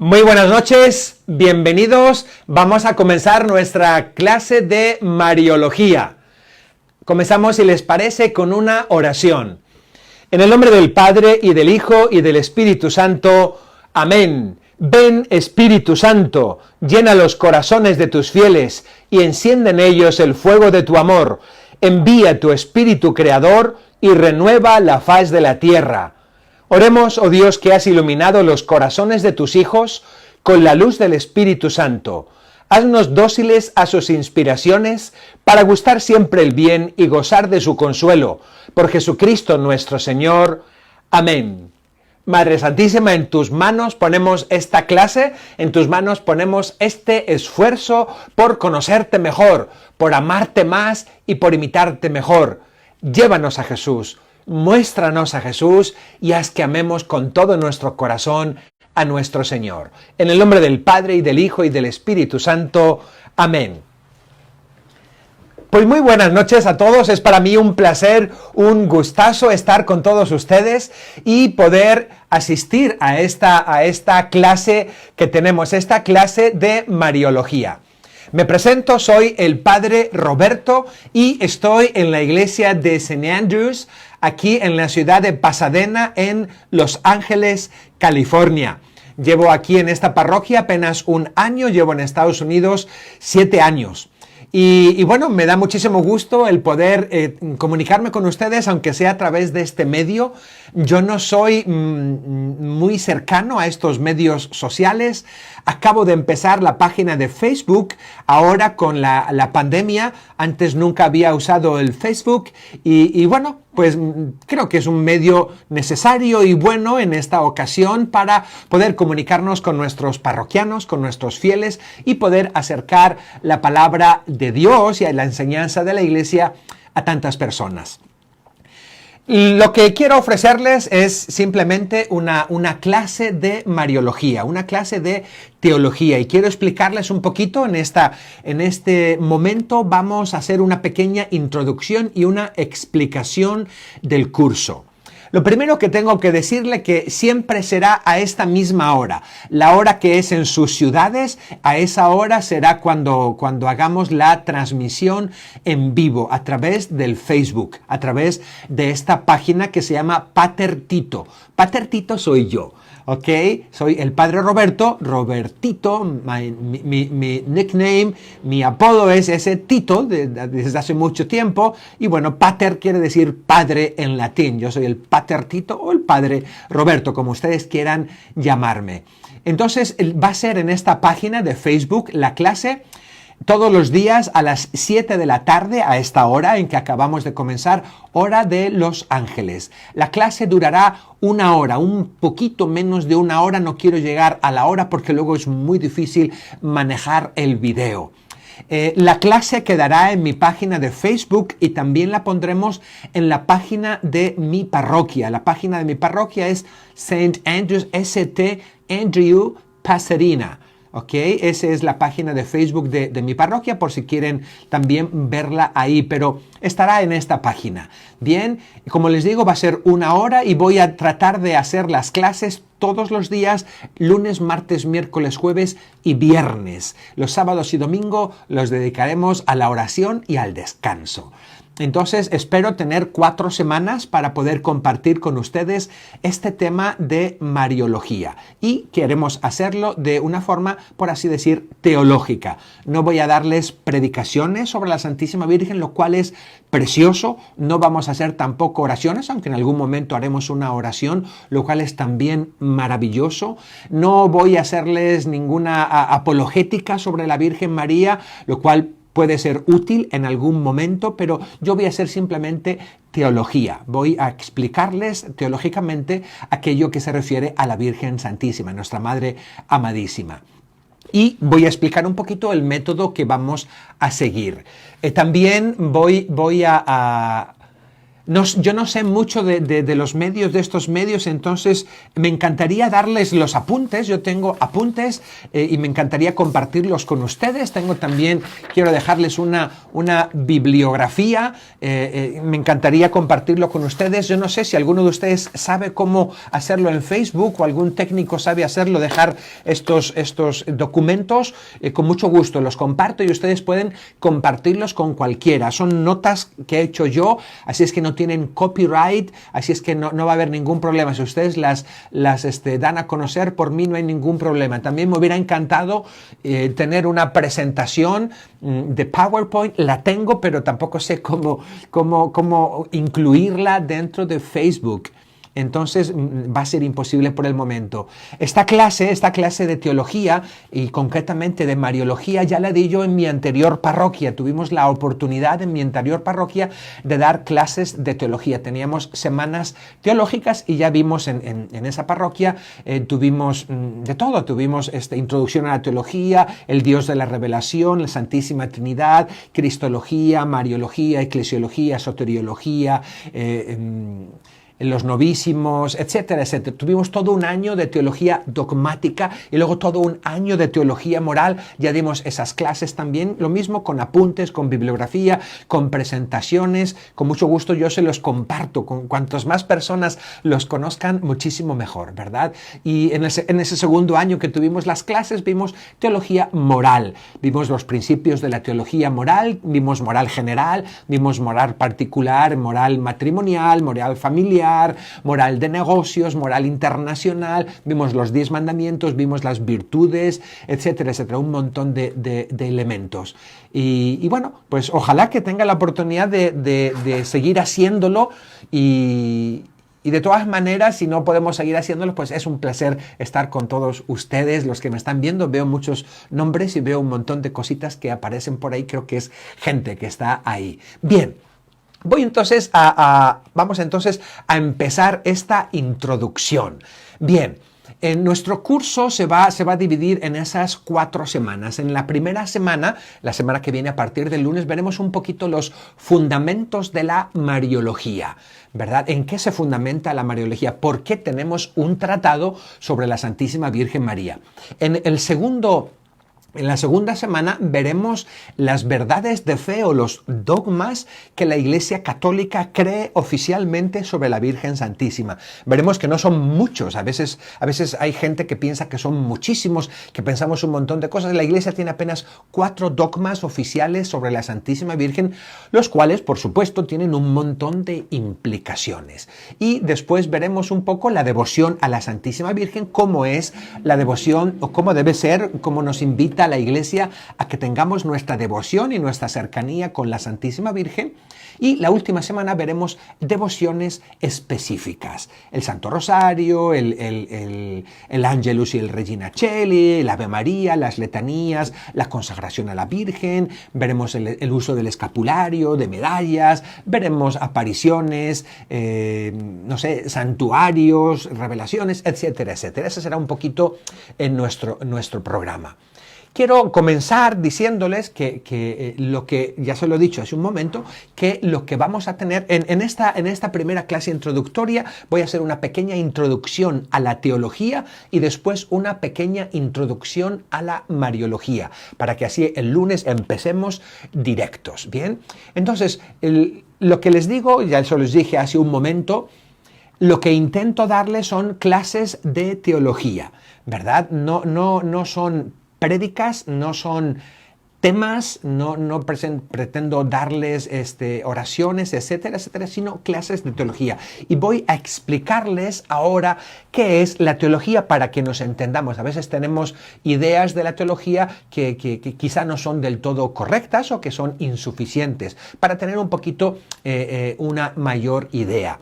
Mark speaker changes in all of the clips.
Speaker 1: Muy buenas noches, bienvenidos. Vamos a comenzar nuestra clase de Mariología. Comenzamos, si les parece, con una oración. En el nombre del Padre, y del Hijo, y del Espíritu Santo. Amén. Ven, Espíritu Santo, llena los corazones de tus fieles, y enciende en ellos el fuego de tu amor. Envía tu Espíritu Creador, y renueva la faz de la tierra. Oremos, oh Dios, que has iluminado los corazones de tus hijos con la luz del Espíritu Santo. Haznos dóciles a sus inspiraciones para gustar siempre el bien y gozar de su consuelo. Por Jesucristo nuestro Señor. Amén. Madre Santísima, en tus manos ponemos esta clase, en tus manos ponemos este esfuerzo por conocerte mejor, por amarte más y por imitarte mejor. Llévanos a Jesús. Muéstranos a Jesús y haz que amemos con todo nuestro corazón a nuestro Señor. En el nombre del Padre, y del Hijo, y del Espíritu Santo. Amén. Pues muy buenas noches a todos. Es para mí un placer, un gustazo estar con todos ustedes y poder asistir a esta clase que tenemos, esta clase de Mariología. Me presento, soy el Padre Roberto y estoy en la iglesia de St. Andrews, aquí en la ciudad de Pasadena, en Los Ángeles, California. Llevo aquí en esta parroquia apenas un año, llevo en Estados Unidos 7 años. Y bueno, me da muchísimo gusto el poder comunicarme con ustedes, aunque sea a través de este medio. Yo no soy muy cercano a estos medios sociales. Acabo de empezar la página de Facebook, ahora con la pandemia. Antes nunca había usado el Facebook y bueno, pues creo que es un medio necesario y bueno en esta ocasión para poder comunicarnos con nuestros parroquianos, con nuestros fieles y poder acercar la palabra de Dios y la enseñanza de la iglesia a tantas personas. Lo que quiero ofrecerles es simplemente una clase de Mariología, una clase de teología, y quiero explicarles un poquito en este momento. Vamos a hacer una pequeña introducción y una explicación del curso. Lo primero que tengo que decirle que siempre será a esta misma hora. La hora que es en sus ciudades, a esa hora será cuando hagamos la transmisión en vivo a través del Facebook, a través de esta página que se llama Pater Tito. Pater Tito soy yo. ¿Ok? Soy el Padre Roberto, Robertito, mi nickname, mi apodo es ese Tito desde hace mucho tiempo. Y bueno, Pater quiere decir padre en latín. Yo soy el Pater Tito o el Padre Roberto, como ustedes quieran llamarme. Entonces va a ser en esta página de Facebook la clase todos los días a las 7 de la tarde, a esta hora en que acabamos de comenzar, hora de Los Ángeles. La clase durará 1 hora, un poquito menos de 1 hora. No quiero llegar a la hora porque luego es muy difícil manejar el video. La clase quedará en mi página de Facebook y también la pondremos en la página de mi parroquia. La página de mi parroquia es St. Andrews, St. Andrew, Pasadena. ¿Ok? Esa es la página de Facebook de mi parroquia, por si quieren también verla ahí, pero estará en esta página. Bien, como les digo, va a ser 1 hora y voy a tratar de hacer las clases todos los días, lunes, martes, miércoles, jueves y viernes. Los sábados y domingo los dedicaremos a la oración y al descanso. Entonces espero tener 4 semanas para poder compartir con ustedes este tema de Mariología y queremos hacerlo de una forma, por así decir, teológica. No voy a darles predicaciones sobre la Santísima Virgen, lo cual es precioso. No vamos a hacer tampoco oraciones, aunque en algún momento haremos una oración, lo cual es también maravilloso. No voy a hacerles ninguna apologética sobre la Virgen María, lo cual puede ser útil en algún momento, pero yo voy a hacer simplemente teología. Voy a explicarles teológicamente aquello que se refiere a la Virgen Santísima, nuestra Madre amadísima. Y voy a explicar un poquito el método que vamos a seguir. También voy a yo no sé mucho de los medios, de estos medios, entonces me encantaría darles los apuntes. Yo tengo apuntes y me encantaría compartirlos con ustedes. Tengo también, quiero dejarles una bibliografía. Me encantaría compartirlo con ustedes. Yo no sé si alguno de ustedes sabe cómo hacerlo en Facebook o algún técnico sabe hacerlo, dejar estos documentos. Con mucho gusto los comparto y ustedes pueden compartirlos con cualquiera. Son notas que he hecho yo, así es que no tienen copyright, así es que no va a haber ningún problema. Si ustedes las dan a conocer, por mí no hay ningún problema. También me hubiera encantado tener una presentación de PowerPoint. La tengo, pero tampoco sé cómo incluirla dentro de Facebook. Entonces va a ser imposible por el momento. Esta clase de teología y concretamente de Mariología ya la di yo en mi anterior parroquia. Tuvimos la oportunidad en mi anterior parroquia de dar clases de teología. Teníamos semanas teológicas y ya vimos en esa parroquia, tuvimos de todo. Tuvimos introducción a la teología, el Dios de la revelación, la Santísima Trinidad, Cristología, Mariología, Eclesiología, Soteriología, los novísimos, etcétera, etcétera. Tuvimos todo un año de teología dogmática y luego todo un año de teología moral. Ya dimos esas clases también, lo mismo con apuntes, con bibliografía, con presentaciones. Con mucho gusto yo se los comparto. Con cuantas más personas los conozcan, muchísimo mejor, ¿verdad? Y en ese segundo año que tuvimos las clases, vimos teología moral. Vimos los principios de la teología moral, vimos moral general, vimos moral particular, moral matrimonial, moral familiar, moral de negocios, moral internacional, vimos los 10 mandamientos, vimos las virtudes, etcétera, etcétera, un montón de elementos. Y bueno, pues ojalá que tenga la oportunidad de seguir haciéndolo y de todas maneras, si no podemos seguir haciéndolo, pues es un placer estar con todos ustedes, los que me están viendo. Veo muchos nombres y veo un montón de cositas que aparecen por ahí, creo que es gente que está ahí. Bien. Vamos entonces a empezar esta introducción. Bien, nuestro curso se va a dividir en esas 4 semanas. En la primera semana, la semana que viene a partir del lunes, veremos un poquito los fundamentos de la Mariología, ¿verdad? ¿En qué se fundamenta la Mariología? ¿Por qué tenemos un tratado sobre la Santísima Virgen María? En la segunda semana veremos las verdades de fe o los dogmas que la Iglesia Católica cree oficialmente sobre la Virgen Santísima. Veremos que no son muchos. A veces hay gente que piensa que son muchísimos, que pensamos un montón de cosas. La Iglesia tiene apenas 4 dogmas oficiales sobre la Santísima Virgen, los cuales, por supuesto, tienen un montón de implicaciones. Y después veremos un poco la devoción a la Santísima Virgen, cómo es la devoción o cómo debe ser, cómo nos invita a la Iglesia a que tengamos nuestra devoción y nuestra cercanía con la Santísima Virgen. Y la última semana veremos devociones específicas. El Santo Rosario, el Angelus y el Regina Coeli, el Ave María, las letanías, la consagración a la Virgen. Veremos el uso del escapulario, de medallas. Veremos apariciones, santuarios, revelaciones, etcétera, etcétera. Ese será un poquito en nuestro programa. Quiero comenzar diciéndoles que lo que, ya se lo he dicho hace un momento, que lo que vamos a tener en esta primera clase introductoria, voy a hacer una pequeña introducción a la teología y después una pequeña introducción a la Mariología, para que así el lunes empecemos directos, ¿bien? Entonces, lo que les digo, ya se los dije hace un momento, lo que intento darles son clases de teología, ¿verdad? No son prédicas, no son temas, no pretendo darles oraciones, etcétera, etcétera, sino clases de teología. Y voy a explicarles ahora qué es la teología para que nos entendamos. A veces tenemos ideas de la teología que quizá no son del todo correctas o que son insuficientes, para tener un poquito una mayor idea.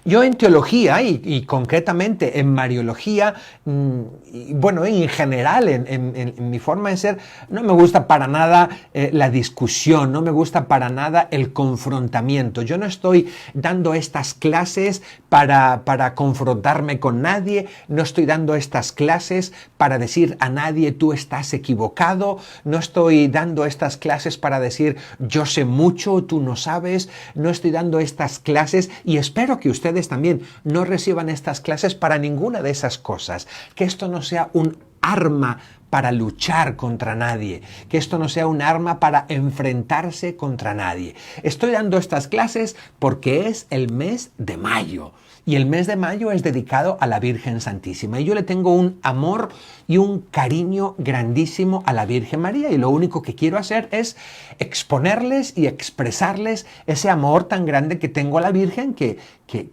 Speaker 1: Yo en teología y concretamente en Mariología, bueno, en general, en mi forma de ser, no me gusta para nada la discusión, no me gusta para nada el confrontamiento. Yo no estoy dando estas clases para confrontarme con nadie, no estoy dando estas clases para decir a nadie tú estás equivocado, no estoy dando estas clases para decir yo sé mucho, tú no sabes, no estoy dando estas clases y espero que ustedes también no reciban estas clases para ninguna de esas cosas. Que esto no sea un arma para luchar contra nadie, que esto no sea un arma para enfrentarse contra nadie. Estoy dando estas clases porque es el mes de mayo. Y el mes de mayo es dedicado a la Virgen Santísima. Y yo le tengo un amor y un cariño grandísimo a la Virgen María. Y lo único que quiero hacer es exponerles y expresarles ese amor tan grande que tengo a la Virgen que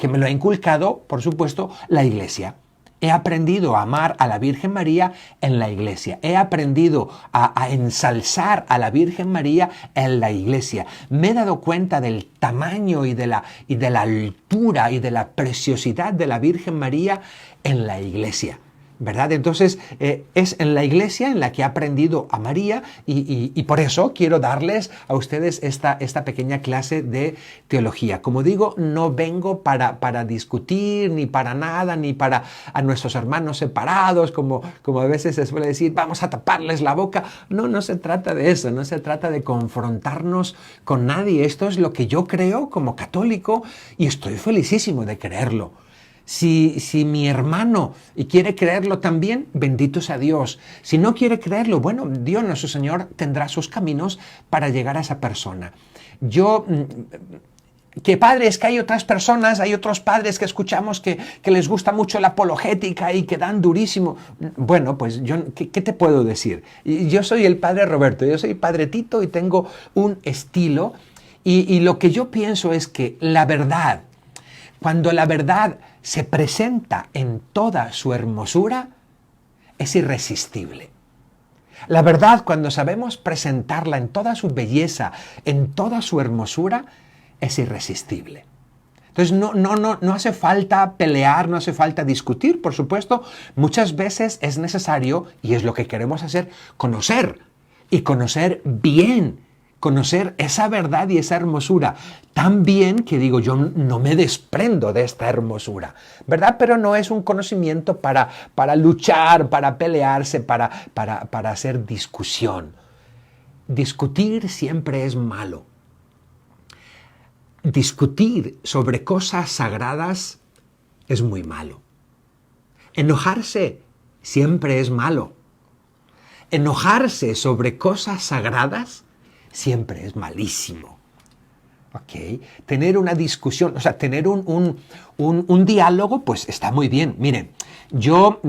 Speaker 1: me lo ha inculcado, por supuesto, la Iglesia. He aprendido a amar a la Virgen María en la Iglesia. He aprendido a ensalzar a la Virgen María en la Iglesia. Me he dado cuenta del tamaño y de la altura y de la preciosidad de la Virgen María en la Iglesia, ¿verdad? Entonces, es en la Iglesia en la que he aprendido a María y por eso quiero darles a ustedes esta pequeña clase de teología. Como digo, no vengo para discutir, ni para nada, ni para a nuestros hermanos separados, como a veces se suele decir, vamos a taparles la boca. No se trata de eso, no se trata de confrontarnos con nadie. Esto es lo que yo creo como católico y estoy felicísimo de creerlo. Si mi hermano quiere creerlo también, bendito sea Dios. Si no quiere creerlo, bueno, Dios nuestro Señor tendrá sus caminos para llegar a esa persona. Que padre, es que hay otras personas, hay otros padres que escuchamos que les gusta mucho la apologética y que dan durísimo. Bueno, pues yo, ¿qué te puedo decir? Yo soy el padre Roberto, yo soy padre Tito y tengo un estilo y lo que yo pienso es que la verdad, cuando la verdad se presenta en toda su hermosura, es irresistible. La verdad, cuando sabemos presentarla en toda su belleza, en toda su hermosura, es irresistible. Entonces no hace falta pelear, no hace falta discutir, por supuesto. Muchas veces es necesario, y es lo que queremos hacer, conocer y conocer bien. Conocer esa verdad y esa hermosura tan bien que digo, yo no me desprendo de esta hermosura, ¿verdad? Pero no es un conocimiento para luchar, para pelearse, para hacer discusión. Discutir siempre es malo. Discutir sobre cosas sagradas es muy malo. Enojarse siempre es malo. Enojarse sobre cosas sagradas siempre es malísimo. ¿Ok? Tener una discusión, o sea, tener un diálogo, pues está muy bien. Miren, yo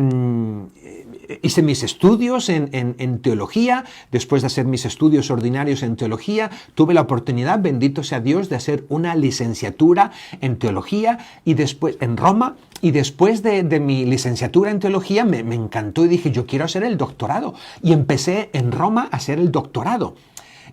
Speaker 1: hice mis estudios en teología. Después de hacer mis estudios ordinarios en teología, tuve la oportunidad, bendito sea Dios, de hacer una licenciatura en teología y después en Roma. Y después de mi licenciatura en teología me encantó y dije, yo quiero hacer el doctorado. Y empecé en Roma a hacer el doctorado.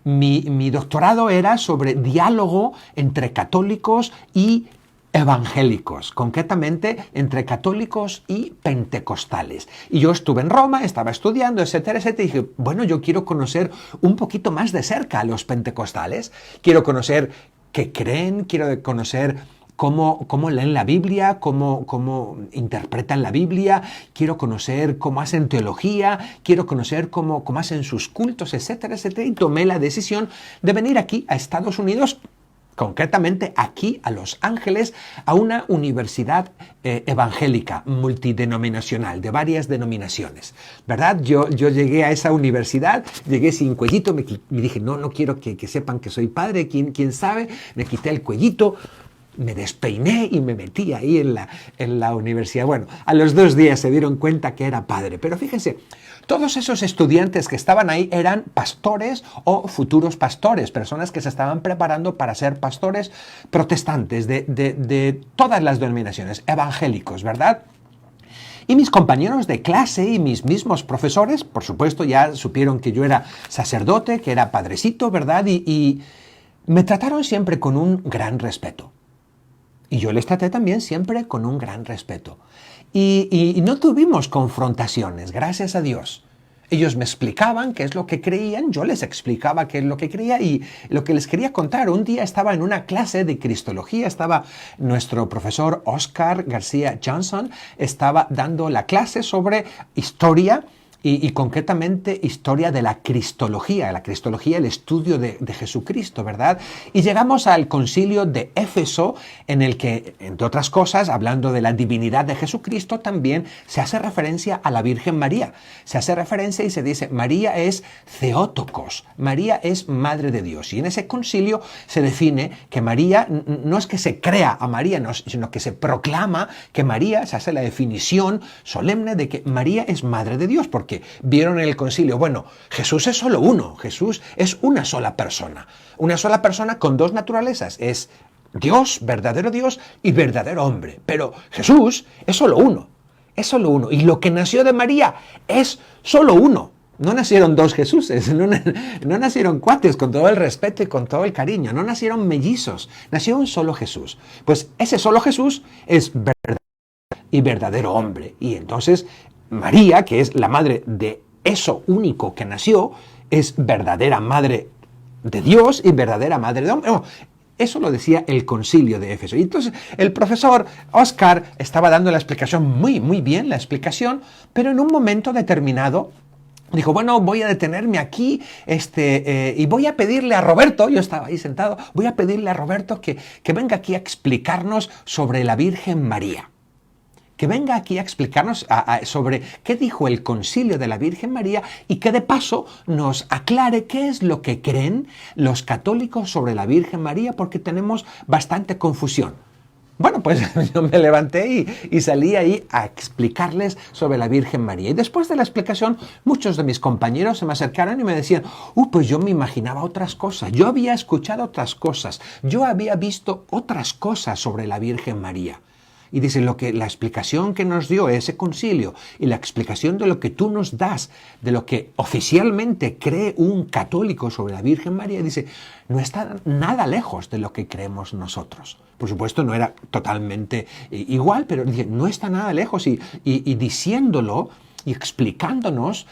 Speaker 1: Mi doctorado era sobre diálogo entre católicos y evangélicos, concretamente entre católicos y pentecostales. Y yo estuve en Roma, estaba estudiando, etcétera, etcétera, y dije, bueno, yo quiero conocer un poquito más de cerca a los pentecostales, quiero conocer qué creen, quiero conocer cómo leen la Biblia, cómo interpretan la Biblia, quiero conocer cómo hacen teología, quiero conocer cómo hacen sus cultos, etcétera, etcétera. Y tomé la decisión de venir aquí a Estados Unidos, concretamente aquí a Los Ángeles, a una universidad evangélica multidenominacional, de varias denominaciones, ¿verdad? Yo llegué a esa universidad, llegué sin cuellito, me dije, no quiero que sepan que soy padre, ¿quién sabe? Me quité el cuellito, me despeiné y me metí ahí en la universidad. Bueno, a los 2 días se dieron cuenta que era padre. Pero fíjense, todos esos estudiantes que estaban ahí eran pastores o futuros pastores, personas que se estaban preparando para ser pastores protestantes de todas las denominaciones, evangélicos, ¿verdad? Y mis compañeros de clase y mis mismos profesores, por supuesto, ya supieron que yo era sacerdote, que era padrecito, ¿verdad? Y me trataron siempre con un gran respeto. Y yo les traté también siempre con un gran respeto. Y no tuvimos confrontaciones, gracias a Dios. Ellos me explicaban qué es lo que creían, yo les explicaba qué es lo que creía y lo que les quería contar. Un día estaba en una clase de cristología, estaba nuestro profesor Oscar García Johnson, estaba dando la clase sobre historia y concretamente historia de la cristología, el estudio de Jesucristo, ¿verdad? Y llegamos al concilio de Éfeso, en el que, entre otras cosas, hablando de la divinidad de Jesucristo, también se hace referencia a la Virgen María. Se hace referencia y se dice, María es Theotokos, María es Madre de Dios. Y en ese concilio se define que María, no es que se crea a María, no, sino que se proclama que María, se hace la definición solemne de que María es Madre de Dios, porque vieron en el concilio, bueno, Jesús es solo uno, Jesús es una sola persona con dos naturalezas, es Dios, verdadero Dios y verdadero hombre, pero Jesús es solo uno, y lo que nació de María es solo uno. No nacieron dos Jesuses, no nacieron cuates, con todo el respeto y con todo el cariño, no nacieron mellizos, nació un solo Jesús. Pues ese solo Jesús es verdadero y verdadero hombre, y entonces María, que es la madre de eso único que nació, es verdadera madre de Dios y verdadera madre de hombre. Bueno, eso lo decía el concilio de Éfeso. Y entonces el profesor Oscar estaba dando la explicación, muy bien la explicación, pero en un momento determinado dijo, bueno, voy a detenerme aquí y voy a pedirle a Roberto, yo estaba ahí sentado, voy a pedirle a Roberto que venga aquí a explicarnos sobre la Virgen María. Que venga aquí a explicarnos sobre qué dijo el concilio de la Virgen María y que de paso nos aclare qué es lo que creen los católicos sobre la Virgen María, porque tenemos bastante confusión. Bueno, pues yo me levanté y salí ahí a explicarles sobre la Virgen María. Y después de la explicación, muchos de mis compañeros se me acercaron y me decían, pues yo me imaginaba otras cosas, yo había escuchado otras cosas, yo había visto otras cosas sobre la Virgen María. Y dice, la explicación que nos dio ese concilio y la explicación de lo que tú nos das, de lo que oficialmente cree un católico sobre la Virgen María, dice, no está nada lejos de lo que creemos nosotros. Por supuesto, no era totalmente igual, pero dice, no está nada lejos y diciéndolo y explicándonos,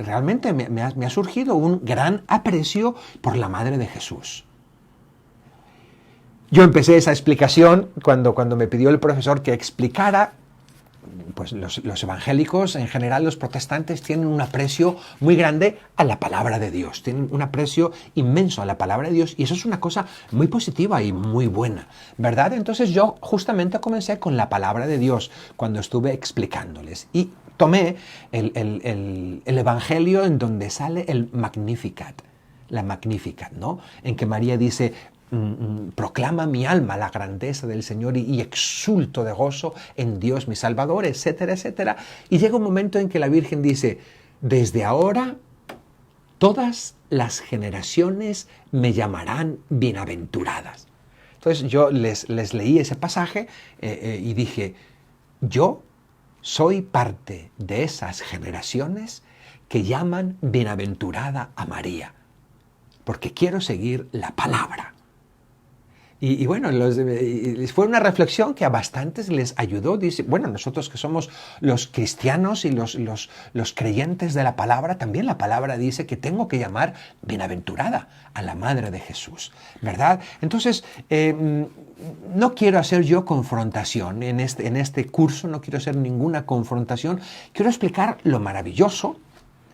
Speaker 1: realmente me ha surgido un gran aprecio por la Madre de Jesús. Yo empecé esa explicación cuando me pidió el profesor que explicara, pues los evangélicos, en general los protestantes, tienen un aprecio muy grande a la palabra de Dios, tienen un aprecio inmenso a la palabra de Dios y eso es una cosa muy positiva y muy buena, ¿verdad? Entonces yo justamente comencé con la palabra de Dios cuando estuve explicándoles y tomé el evangelio en donde sale el Magnificat, la Magnificat, ¿no? En que María dice, proclama mi alma la grandeza del Señor y exulto de gozo en Dios mi Salvador, etcétera, etcétera. Y llega un momento en que la Virgen dice, desde ahora todas las generaciones me llamarán bienaventuradas. Entonces yo les leí ese pasaje y dije, yo soy parte de esas generaciones que llaman bienaventurada a María, porque quiero seguir la palabra. Y bueno, fue una reflexión que a bastantes les ayudó. Dice, bueno, nosotros que somos los cristianos y los creyentes de la palabra, también la palabra dice que tengo que llamar bienaventurada a la Madre de Jesús, ¿verdad? Entonces, no quiero hacer yo confrontación en este curso, no quiero hacer ninguna confrontación. Quiero explicar lo maravilloso,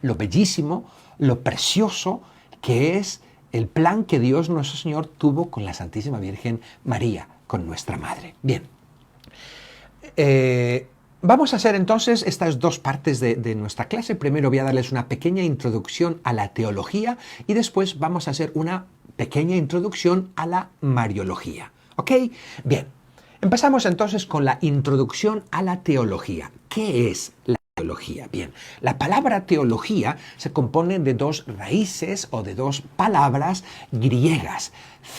Speaker 1: lo bellísimo, lo precioso que es el plan que Dios nuestro Señor tuvo con la Santísima Virgen María, con nuestra Madre. Bien, vamos a hacer entonces estas dos partes de nuestra clase. Primero voy a darles una pequeña introducción a la teología y después vamos a hacer una pequeña introducción a la Mariología. ¿Ok? Bien, empezamos entonces con la introducción a la teología. ¿Qué es la teología? Bien, la palabra teología se compone de dos raíces o de dos palabras griegas,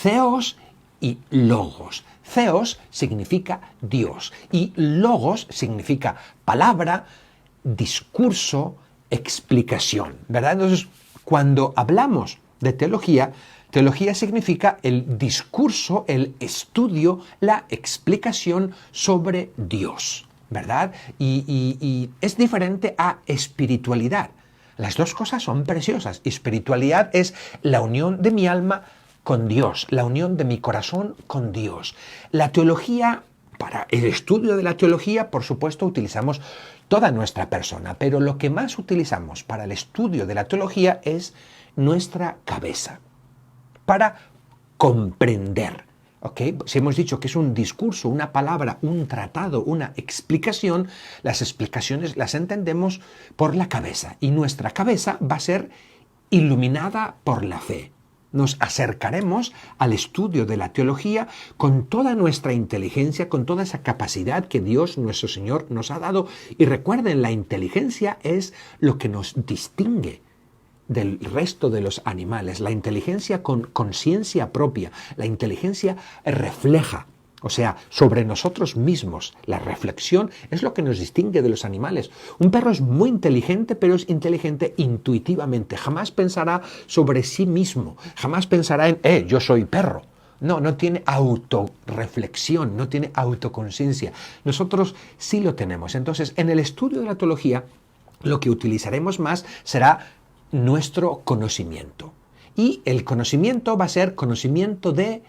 Speaker 1: theos y logos. Theos significa Dios y logos significa palabra, discurso, explicación, ¿verdad? Entonces, cuando hablamos de teología, teología significa el discurso, el estudio, la explicación sobre Dios, ¿verdad? Y es diferente a espiritualidad. Las dos cosas son preciosas. Espiritualidad es la unión de mi alma con Dios, la unión de mi corazón con Dios. La teología, para el estudio de la teología, por supuesto, utilizamos toda nuestra persona, pero lo que más utilizamos para el estudio de la teología es nuestra cabeza, para comprender. ¿Okay? Si hemos dicho que es un discurso, una palabra, un tratado, una explicación, las explicaciones las entendemos por la cabeza y nuestra cabeza va a ser iluminada por la fe. Nos acercaremos al estudio de la teología con toda nuestra inteligencia, con toda esa capacidad que Dios, nuestro Señor, nos ha dado. Y recuerden, la inteligencia es lo que nos distingue del resto de los animales. La inteligencia con conciencia propia, la inteligencia refleja, o sea, sobre nosotros mismos. La reflexión es lo que nos distingue de los animales. Un perro es muy inteligente, pero es inteligente intuitivamente. Jamás pensará sobre sí mismo, jamás pensará en, yo soy perro. No tiene autorreflexión, no tiene autoconciencia. Nosotros sí lo tenemos. Entonces, en el estudio de la teología, lo que utilizaremos más será nuestro conocimiento. Y el conocimiento va a ser conocimiento de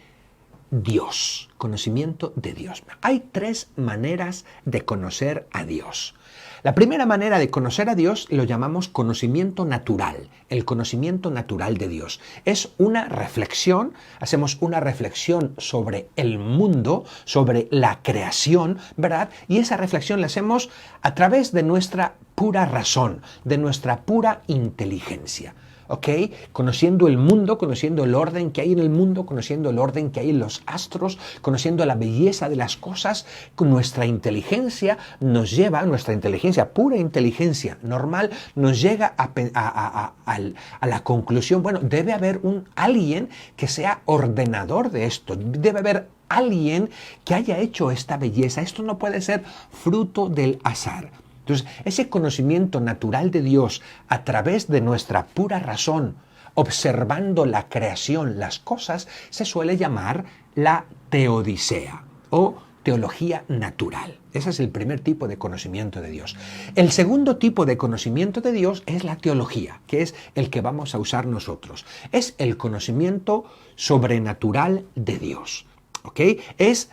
Speaker 1: Dios. Conocimiento de Dios. Hay tres maneras de conocer a Dios. La primera manera de conocer a Dios lo llamamos conocimiento natural, el conocimiento natural de Dios. Es una reflexión, hacemos una reflexión sobre el mundo, sobre la creación, ¿verdad? Y esa reflexión la hacemos a través de nuestra pura razón, de nuestra pura inteligencia. ¿Ok? Conociendo el mundo, conociendo el orden que hay en el mundo, conociendo el orden que hay en los astros, conociendo la belleza de las cosas, nuestra inteligencia nos lleva, nuestra inteligencia, pura inteligencia normal, nos llega a la conclusión, bueno, debe haber alguien que sea ordenador de esto, debe haber alguien que haya hecho esta belleza, esto no puede ser fruto del azar. Entonces, ese conocimiento natural de Dios a través de nuestra pura razón, observando la creación, las cosas, se suele llamar la teodicea o teología natural. Ese es el primer tipo de conocimiento de Dios. El segundo tipo de conocimiento de Dios es la teología, que es el que vamos a usar nosotros. Es el conocimiento sobrenatural de Dios. ¿Ok? Es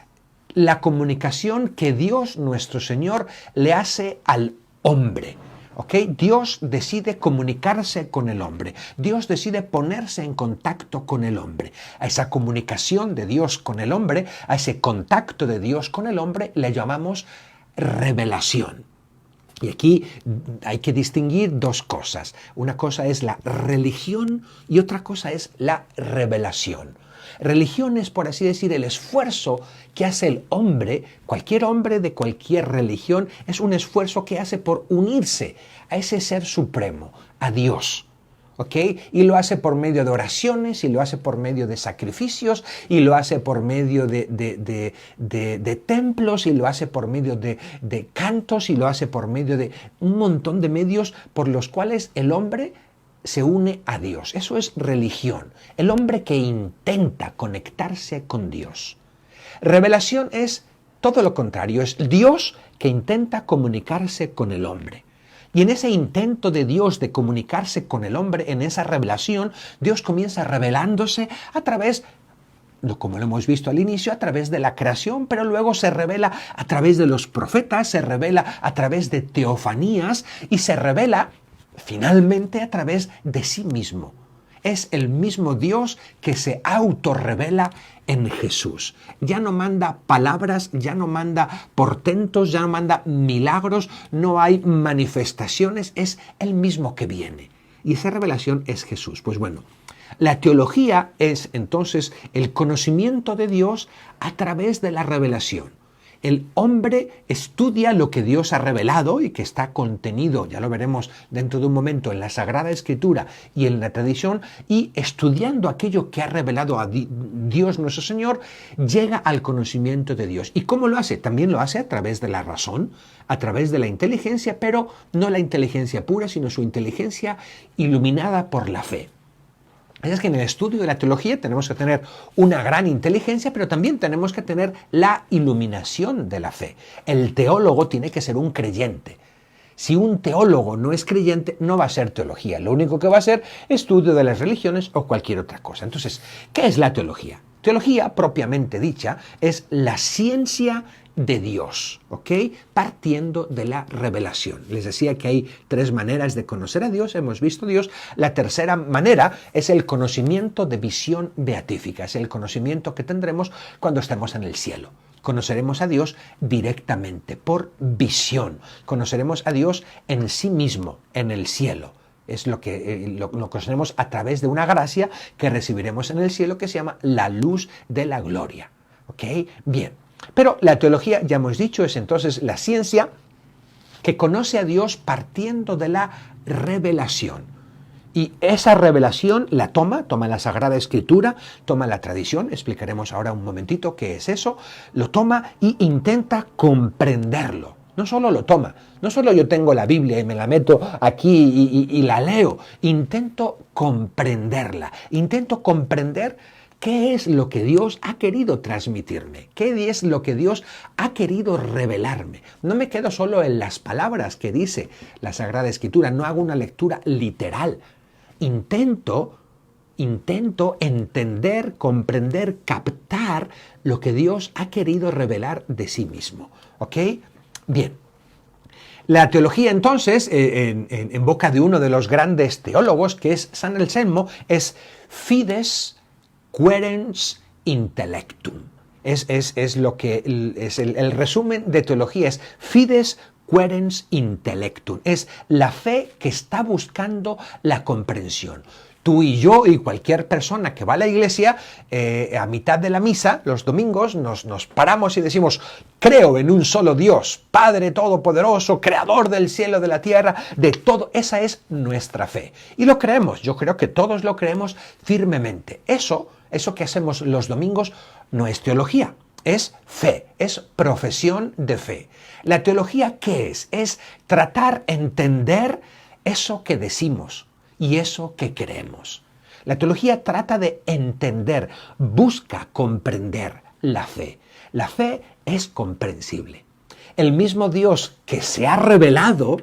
Speaker 1: la comunicación que Dios, nuestro Señor, le hace al hombre. ¿Ok? Dios decide comunicarse con el hombre. Dios decide ponerse en contacto con el hombre. A esa comunicación de Dios con el hombre, a ese contacto de Dios con el hombre, le llamamos revelación. Y aquí hay que distinguir dos cosas. Una cosa es la religión y otra cosa es la revelación. Religión es, por así decir, el esfuerzo que hace el hombre, cualquier hombre de cualquier religión, es un esfuerzo que hace por unirse a ese ser supremo, a Dios. ¿Ok? Y lo hace por medio de oraciones, y lo hace por medio de sacrificios, y lo hace por medio de templos, y lo hace por medio de cantos, y lo hace por medio de un montón de medios por los cuales el hombre se une a Dios. Eso es religión. El hombre que intenta conectarse con Dios. Revelación es todo lo contrario. Es Dios que intenta comunicarse con el hombre. Y en ese intento de Dios de comunicarse con el hombre, en esa revelación, Dios comienza revelándose a través, como lo hemos visto al inicio, a través de la creación, pero luego se revela a través de los profetas, se revela a través de teofanías y se revela finalmente a través de sí mismo. Es el mismo Dios que se autorrevela en Jesús. Ya no manda palabras, ya no manda portentos, ya no manda milagros, no hay manifestaciones, es el mismo que viene. Y esa revelación es Jesús. Pues bueno, la teología es entonces el conocimiento de Dios a través de la revelación. El hombre estudia lo que Dios ha revelado y que está contenido, ya lo veremos dentro de un momento, en la Sagrada Escritura y en la tradición, y estudiando aquello que ha revelado a Dios nuestro Señor, llega al conocimiento de Dios. ¿Y cómo lo hace? También lo hace a través de la razón, a través de la inteligencia, pero no la inteligencia pura, sino su inteligencia iluminada por la fe. Es que en el estudio de la teología tenemos que tener una gran inteligencia, pero también tenemos que tener la iluminación de la fe. El teólogo tiene que ser un creyente. Si un teólogo no es creyente, no va a ser teología. Lo único que va a ser estudio de las religiones o cualquier otra cosa. Entonces, ¿qué es la teología? Teología, propiamente dicha, es la ciencia de Dios, ¿ok? Partiendo de la revelación. Les decía que hay 3 maneras de conocer a Dios, hemos visto a Dios. La tercera manera es el conocimiento de visión beatífica, es el conocimiento que tendremos cuando estemos en el cielo. Conoceremos a Dios directamente, por visión. Conoceremos a Dios en sí mismo, en el cielo. Es lo que lo conoceremos a través de una gracia que recibiremos en el cielo que se llama la luz de la gloria. ¿Ok? Bien. Pero la teología, ya hemos dicho, es entonces la ciencia que conoce a Dios partiendo de la revelación. Y esa revelación la toma la Sagrada Escritura, toma la tradición, explicaremos ahora un momentito qué es eso, lo toma y intenta comprenderlo. No solo lo toma, no solo yo tengo la Biblia y me la meto aquí y la leo, intento comprenderla, intento comprender qué es lo que Dios ha querido transmitirme, qué es lo que Dios ha querido revelarme. No me quedo solo en las palabras que dice la Sagrada Escritura, no hago una lectura literal. Intento entender, comprender, captar lo que Dios ha querido revelar de sí mismo. ¿Ok? Bien. La teología, entonces, en boca de uno de los grandes teólogos, que es San Anselmo, es fides querens intellectum. Es lo que es el resumen de teología, es fides querens intellectum. Es la fe que está buscando la comprensión. Tú y yo y cualquier persona que va a la iglesia, a mitad de la misa, los domingos, nos paramos y decimos, creo en un solo Dios, Padre Todopoderoso, Creador del cielo, de la tierra, de todo. Esa es nuestra fe. Y lo creemos, yo creo que todos lo creemos firmemente. Eso que hacemos los domingos no es teología, es fe, es profesión de fe. La teología, ¿qué es? Es tratar de entender eso que decimos y eso que creemos. La teología trata de entender, busca comprender la fe. La fe es comprensible. El mismo Dios que se ha revelado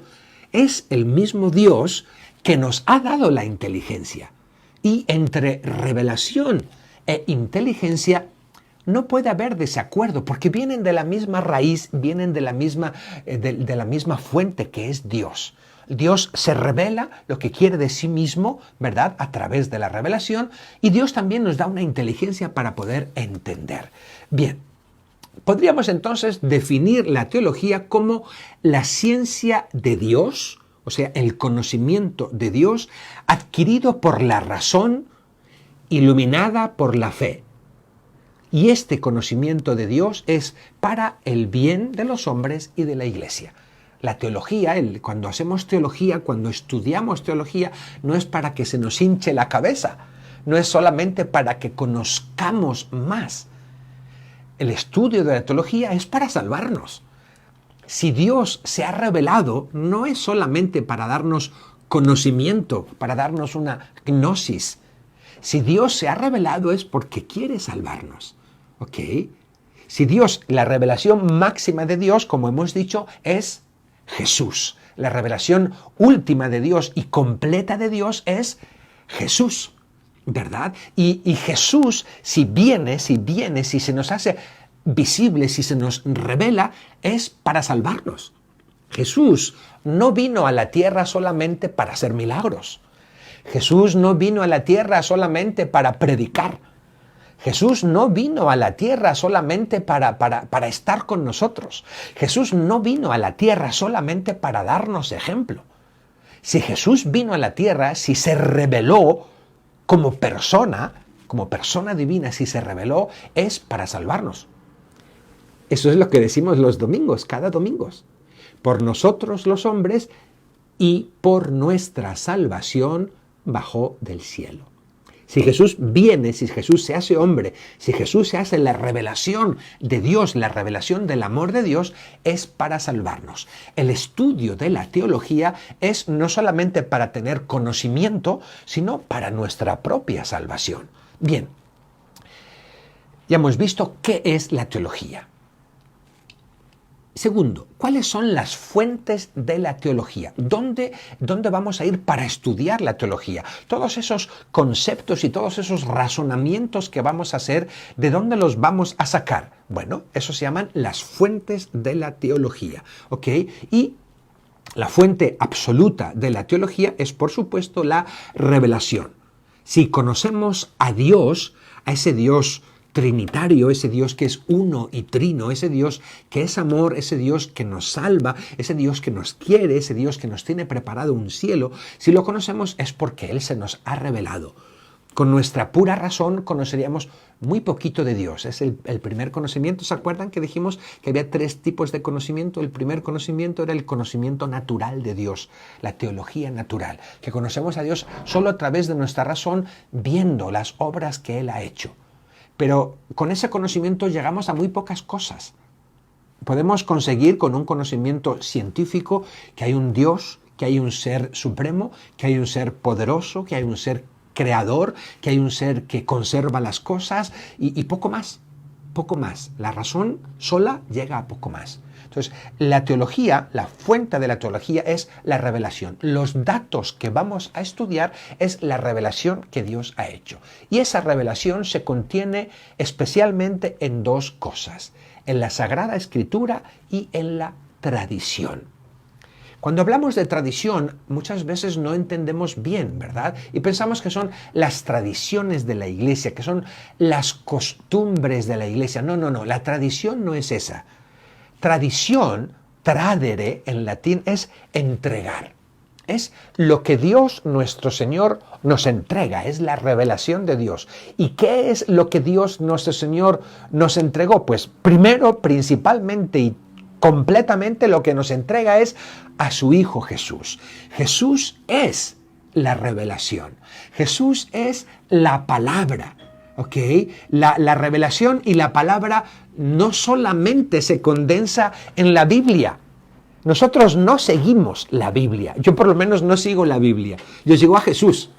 Speaker 1: es el mismo Dios que nos ha dado la inteligencia. Y entre revelación e inteligencia no puede haber desacuerdo, porque vienen de la misma raíz, vienen de la misma fuente que es Dios. Dios se revela lo que quiere de sí mismo, ¿verdad?, a través de la revelación, y Dios también nos da una inteligencia para poder entender. Bien, podríamos entonces definir la teología como la ciencia de Dios, o sea, el conocimiento de Dios adquirido por la razón, iluminada por la fe. Y este conocimiento de Dios es para el bien de los hombres y de la Iglesia. La teología, cuando hacemos teología, cuando estudiamos teología, no es para que se nos hinche la cabeza, no es solamente para que conozcamos más. El estudio de la teología es para salvarnos. Si Dios se ha revelado, no es solamente para darnos conocimiento, para darnos una gnosis. Si Dios se ha revelado es porque quiere salvarnos. ¿Ok? Si Dios, la revelación máxima de Dios, como hemos dicho, es Jesús. La revelación última de Dios y completa de Dios es Jesús, ¿verdad? Y Jesús, si se nos hace visible, si se nos revela, es para salvarnos. Jesús no vino a la tierra solamente para hacer milagros. Jesús no vino a la tierra solamente para predicar. Jesús no vino a la tierra solamente para estar con nosotros. Jesús no vino a la tierra solamente para darnos ejemplo. Si Jesús vino a la tierra, si se reveló como persona divina, si se reveló, es para salvarnos. Eso es lo que decimos los domingos, cada domingo. Por nosotros los hombres y por nuestra salvación bajó del cielo. Si Jesús viene, si Jesús se hace hombre, si Jesús se hace la revelación de Dios, la revelación del amor de Dios, es para salvarnos. El estudio de la teología es no solamente para tener conocimiento, sino para nuestra propia salvación. Bien, ya hemos visto qué es la teología. Segundo, ¿cuáles son las fuentes de la teología? ¿Dónde vamos a ir para estudiar la teología? Todos esos conceptos y todos esos razonamientos que vamos a hacer, ¿de dónde los vamos a sacar? Bueno, eso se llaman las fuentes de la teología, ¿ok? Y la fuente absoluta de la teología es, por supuesto, la revelación. Si conocemos a Dios, a ese Dios trinitario, ese Dios que es uno y trino, ese Dios que es amor, ese Dios que nos salva, ese Dios que nos quiere, ese Dios que nos tiene preparado un cielo, si lo conocemos es porque Él se nos ha revelado. Con nuestra pura razón conoceríamos muy poquito de Dios. Es el primer conocimiento. ¿Se acuerdan que dijimos que había 3 tipos de conocimiento? El primer conocimiento era el conocimiento natural de Dios, la teología natural, que conocemos a Dios solo a través de nuestra razón, viendo las obras que Él ha hecho. Pero con ese conocimiento llegamos a muy pocas cosas. Podemos conseguir con un conocimiento científico que hay un Dios, que hay un ser supremo, que hay un ser poderoso, que hay un ser creador, que hay un ser que conserva las cosas y poco más, poco más. La razón sola llega a poco más. Entonces, la teología, la fuente de la teología es la revelación. Los datos que vamos a estudiar es la revelación que Dios ha hecho. Y esa revelación se contiene especialmente en 2 cosas, en la Sagrada Escritura y en la tradición. Cuando hablamos de tradición, muchas veces no entendemos bien, ¿verdad? Y pensamos que son las tradiciones de la iglesia, que son las costumbres de la iglesia. No, la tradición no es esa. Tradición, tradere en latín, es entregar. Es lo que Dios, nuestro Señor, nos entrega, es la revelación de Dios. ¿Y qué es lo que Dios, nuestro Señor, nos entregó? Pues primero, principalmente y completamente lo que nos entrega es a su Hijo Jesús. Jesús es la revelación. Jesús es la palabra. ¿Ok? La revelación y la palabra no solamente se condensa en la Biblia. Nosotros no seguimos la Biblia. Yo por lo menos no sigo la Biblia. Yo sigo a Jesús.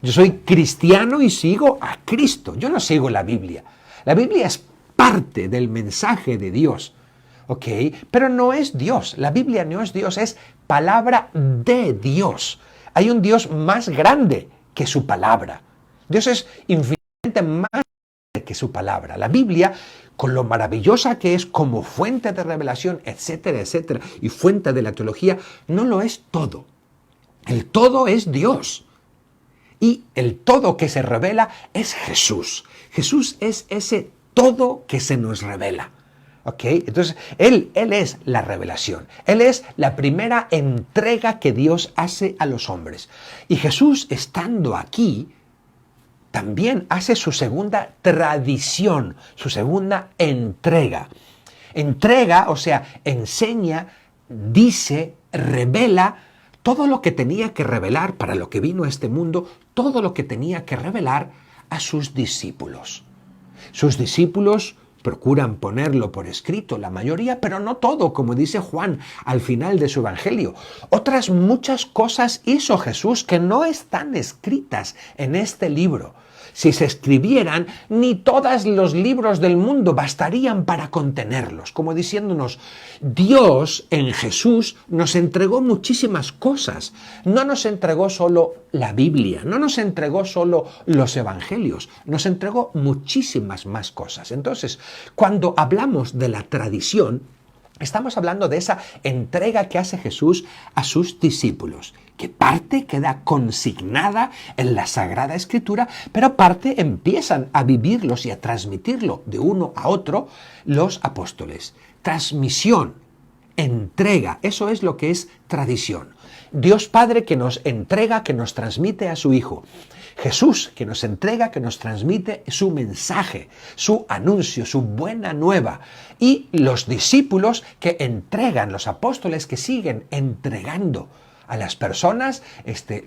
Speaker 1: Yo soy cristiano y sigo a Cristo. Yo no sigo la Biblia. La Biblia es parte del mensaje de Dios. ¿Ok? Pero no es Dios. La Biblia no es Dios, es palabra de Dios. Hay un Dios más grande que su palabra. Dios es infinitamente más grande que su palabra. La Biblia, con lo maravillosa que es como fuente de revelación, etcétera, etcétera, y fuente de la teología, no lo es todo. El todo es Dios. Y el todo que se revela es Jesús. Jesús es ese todo que se nos revela. ¿Ok? Entonces, Él es la revelación. Él es la primera entrega que Dios hace a los hombres. Y Jesús, estando aquí, también hace su segunda tradición, su segunda entrega. Entrega, o sea, enseña, dice, revela todo lo que tenía que revelar para lo que vino a este mundo, todo lo que tenía que revelar a sus discípulos. Sus discípulos procuran ponerlo por escrito, la mayoría, pero no todo, como dice Juan al final de su evangelio. Otras muchas cosas hizo Jesús que no están escritas en este libro. Si se escribieran, ni todos los libros del mundo bastarían para contenerlos, como diciéndonos, Dios en Jesús nos entregó muchísimas cosas. No nos entregó solo la Biblia, no nos entregó solo los evangelios, nos entregó muchísimas más cosas. Entonces, cuando hablamos de la tradición, estamos hablando de esa entrega que hace Jesús a sus discípulos, que parte queda consignada en la Sagrada Escritura, pero parte empiezan a vivirlos y a transmitirlo de uno a otro los apóstoles. Transmisión, entrega, eso es lo que es tradición. Dios Padre que nos entrega, que nos transmite a su Hijo. Jesús que nos entrega, que nos transmite su mensaje, su anuncio, su buena nueva. Y los discípulos que entregan, los apóstoles que siguen entregando a las personas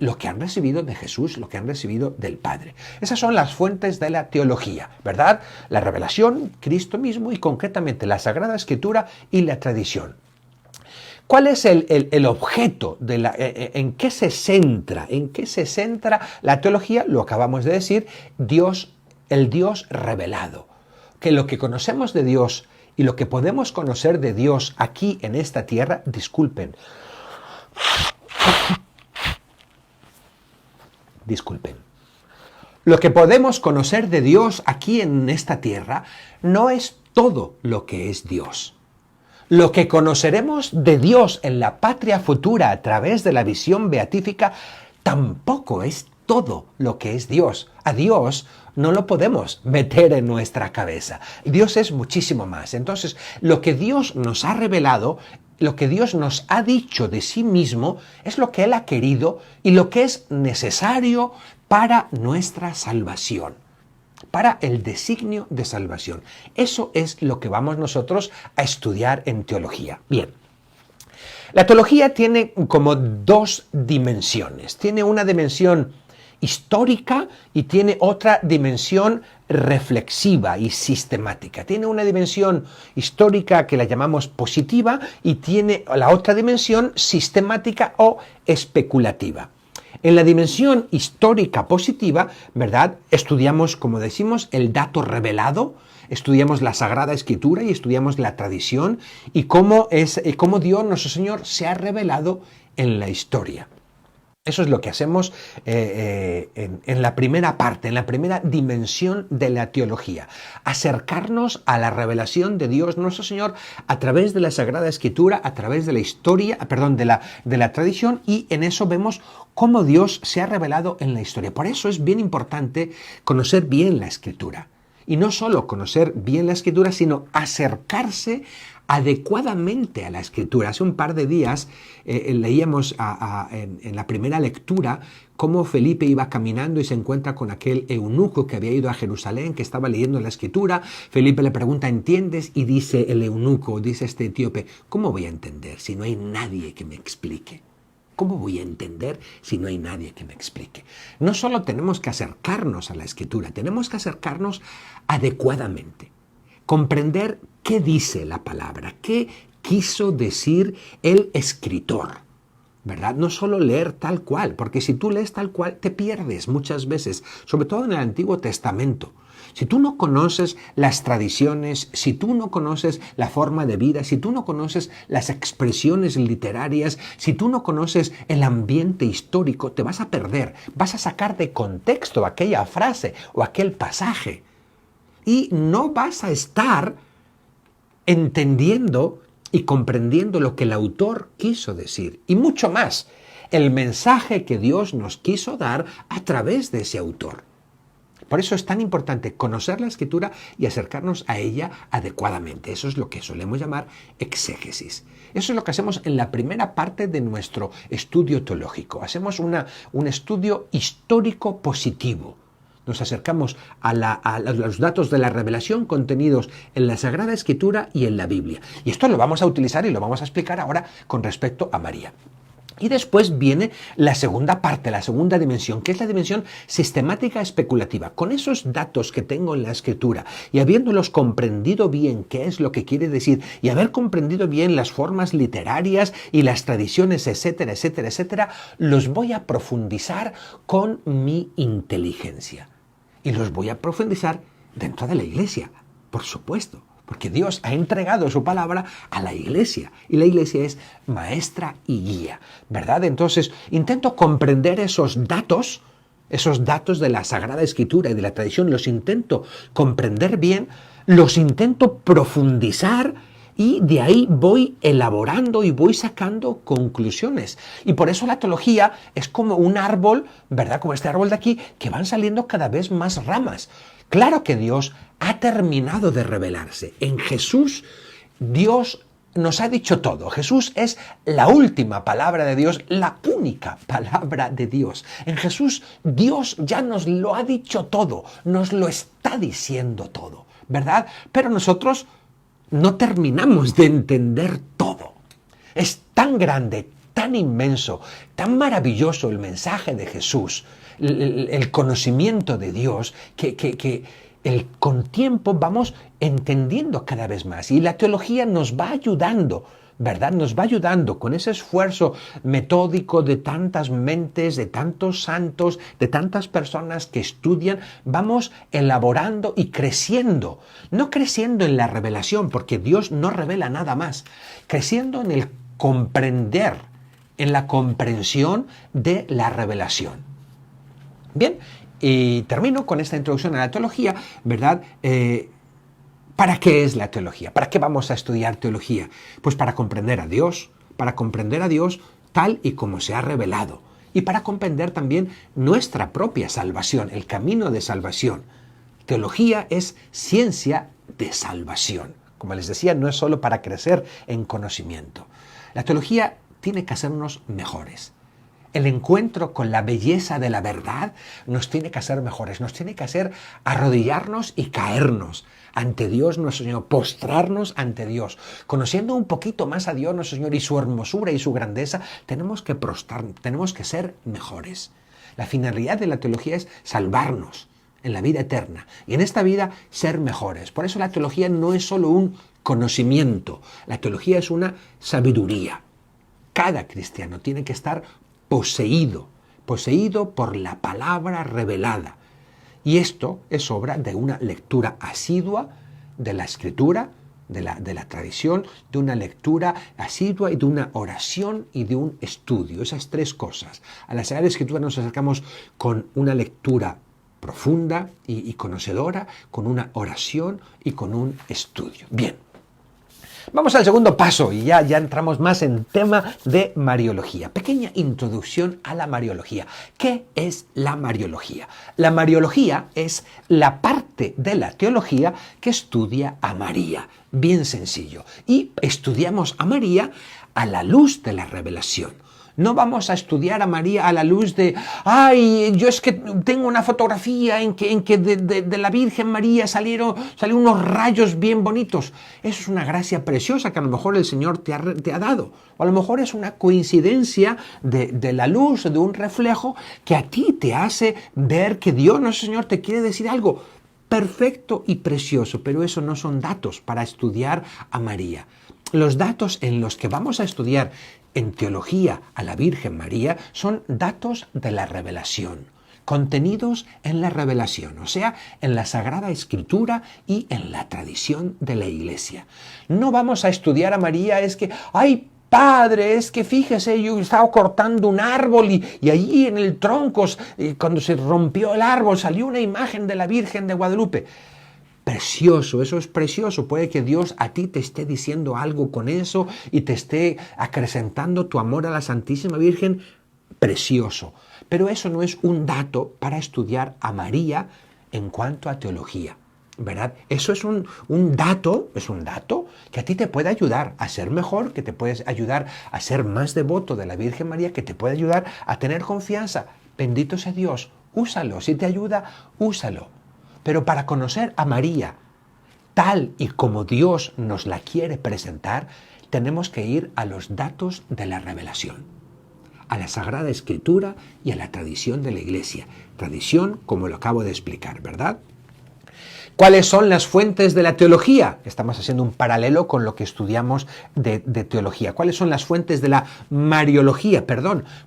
Speaker 1: lo que han recibido de Jesús, lo que han recibido del Padre. Esas son las fuentes de la teología, ¿verdad? La revelación, Cristo mismo y concretamente la Sagrada Escritura y la tradición. ¿Cuál es el objeto en qué se centra? ¿En qué se centra la teología? Lo acabamos de decir, Dios, el Dios revelado. Que lo que conocemos de Dios y lo que podemos conocer de Dios aquí en esta tierra, disculpen, lo que podemos conocer de Dios aquí en esta tierra no es todo lo que es Dios. Lo que conoceremos de Dios en la patria futura a través de la visión beatífica tampoco es todo lo que es Dios. A Dios no lo podemos meter en nuestra cabeza. Dios es muchísimo más. Entonces, lo que Dios nos ha revelado, lo que Dios nos ha dicho de sí mismo, es lo que Él ha querido y lo que es necesario para nuestra salvación, para el designio de salvación. Eso es lo que vamos nosotros a estudiar en teología. Bien. La teología tiene como dos dimensiones. Tiene una dimensión histórica y tiene otra dimensión reflexiva y sistemática. Tiene una dimensión histórica que la llamamos positiva y tiene la otra dimensión sistemática o especulativa. En la dimensión histórica positiva, ¿verdad? Estudiamos, como decimos, el dato revelado, estudiamos la Sagrada Escritura y estudiamos la tradición y cómo Dios, nuestro Señor, se ha revelado en la historia. Eso es lo que hacemos en la primera parte, en la primera dimensión de la teología. Acercarnos a la revelación de Dios nuestro Señor a través de la Sagrada Escritura, a través de la historia, de la tradición, y en eso vemos cómo Dios se ha revelado en la historia. Por eso es bien importante conocer bien la Escritura. Y no solo conocer bien la Escritura, sino acercarse adecuadamente a la Escritura. Hace un par de días leíamos en la primera lectura cómo Felipe iba caminando y se encuentra con aquel eunuco que había ido a Jerusalén, que estaba leyendo la Escritura. Felipe le pregunta, ¿entiendes? Y dice el eunuco, dice este etíope, ¿cómo voy a entender si no hay nadie que me explique? ¿Cómo voy a entender si no hay nadie que me explique? No solo tenemos que acercarnos a la Escritura, tenemos que acercarnos adecuadamente. Comprender qué dice la palabra, qué quiso decir el escritor, ¿verdad? No solo leer tal cual, porque si tú lees tal cual te pierdes muchas veces, sobre todo en el Antiguo Testamento. Si tú no conoces las tradiciones, si tú no conoces la forma de vida, si tú no conoces las expresiones literarias, si tú no conoces el ambiente histórico, te vas a perder, vas a sacar de contexto aquella frase o aquel pasaje. Y no vas a estar entendiendo y comprendiendo lo que el autor quiso decir. Y mucho más, el mensaje que Dios nos quiso dar a través de ese autor. Por eso es tan importante conocer la Escritura y acercarnos a ella adecuadamente. Eso es lo que solemos llamar exégesis. Eso es lo que hacemos en la primera parte de nuestro estudio teológico. Hacemos un estudio histórico positivo. Nos acercamos a los datos de la revelación contenidos en la Sagrada Escritura y en la Biblia. Y esto lo vamos a utilizar y lo vamos a explicar ahora con respecto a María. Y después viene la segunda parte, la segunda dimensión, que es la dimensión sistemática especulativa. Con esos datos que tengo en la Escritura y habiéndolos comprendido bien qué es lo que quiere decir y haber comprendido bien las formas literarias y las tradiciones, etcétera, etcétera, etcétera, los voy a profundizar con mi inteligencia. Y los voy a profundizar dentro de la Iglesia, por supuesto. Porque Dios ha entregado su palabra a la Iglesia y la Iglesia es maestra y guía, ¿verdad? Entonces intento comprender esos datos de la Sagrada Escritura y de la tradición, los intento comprender bien, los intento profundizar y de ahí voy elaborando y voy sacando conclusiones. Y por eso la teología es como un árbol, ¿verdad? Como este árbol de aquí, que van saliendo cada vez más ramas. Claro que Dios ha terminado de revelarse. En Jesús, Dios nos ha dicho todo. Jesús es la última palabra de Dios, la única palabra de Dios. En Jesús, Dios ya nos lo ha dicho todo, nos lo está diciendo todo, ¿verdad? Pero nosotros no terminamos de entender todo. Es tan grande, tan inmenso, tan maravilloso el mensaje de Jesús, el conocimiento de Dios, que con tiempo vamos entendiendo cada vez más. Y la teología nos va ayudando, ¿verdad? Nos va ayudando con ese esfuerzo metódico de tantas mentes, de tantos santos, de tantas personas que estudian. Vamos elaborando y creciendo. No creciendo en la revelación, porque Dios no revela nada más. Creciendo en el comprender, en la comprensión de la revelación. Bien, y termino con esta introducción a la teología, ¿verdad? ¿Para qué es la teología? ¿Para qué vamos a estudiar teología? Pues para comprender a Dios tal y como se ha revelado. Y para comprender también nuestra propia salvación, el camino de salvación. Teología es ciencia de salvación. Como les decía, no es solo para crecer en conocimiento. La teología tiene que hacernos mejores. El encuentro con la belleza de la verdad nos tiene que hacer mejores, nos tiene que hacer arrodillarnos y caernos ante Dios nuestro Señor, postrarnos ante Dios. Conociendo un poquito más a Dios nuestro Señor y su hermosura y su grandeza, tenemos que prostrarnos, tenemos que ser mejores. La finalidad de la teología es salvarnos en la vida eterna y en esta vida ser mejores. Por eso la teología no es solo un conocimiento, la teología es una sabiduría. Cada cristiano tiene que estar poseído por la palabra revelada. Y esto es obra de una lectura asidua de la Escritura, de la tradición, de una lectura asidua y de una oración y de un estudio. Esas tres cosas. A la Sagrada Escritura nos acercamos con una lectura profunda y conocedora, con una oración y con un estudio. Bien. Vamos al segundo paso y ya entramos más en tema de Mariología. Pequeña introducción a la Mariología. ¿Qué es la Mariología? La Mariología es la parte de la teología que estudia a María. Bien sencillo. Y estudiamos a María a la luz de la revelación. No vamos a estudiar a María a la luz de, yo es que tengo una fotografía en que de la Virgen María salieron unos rayos bien bonitos. Eso es una gracia preciosa que a lo mejor el Señor te ha dado. O a lo mejor es una coincidencia de la luz, de un reflejo que a ti te hace ver que Dios, nuestro Señor, te quiere decir algo perfecto y precioso. Pero eso no son datos para estudiar a María. Los datos en los que vamos a estudiar en teología a la Virgen María son datos de la revelación, contenidos en la revelación, o sea, en la Sagrada Escritura y en la tradición de la Iglesia. No vamos a estudiar a María, es que, Padre, es que fíjese, yo estaba cortando un árbol y allí en el tronco, cuando se rompió el árbol, salió una imagen de la Virgen de Guadalupe. Precioso, eso es precioso. Puede que Dios a ti te esté diciendo algo con eso y te esté acrecentando tu amor a la Santísima Virgen. Precioso. Pero eso no es un dato para estudiar a María en cuanto a teología, ¿verdad? Eso es un dato que a ti te puede ayudar a ser mejor, que te puede ayudar a ser más devoto de la Virgen María, que te puede ayudar a tener confianza. Bendito sea Dios, úsalo. Si te ayuda, úsalo. Pero para conocer a María, tal y como Dios nos la quiere presentar, tenemos que ir a los datos de la revelación, a la Sagrada Escritura y a la tradición de la Iglesia. Tradición, como lo acabo de explicar, ¿verdad? ¿Cuáles son las fuentes de la teología? Estamos haciendo un paralelo con lo que estudiamos de teología. ¿Cuáles son las fuentes de la Mariología?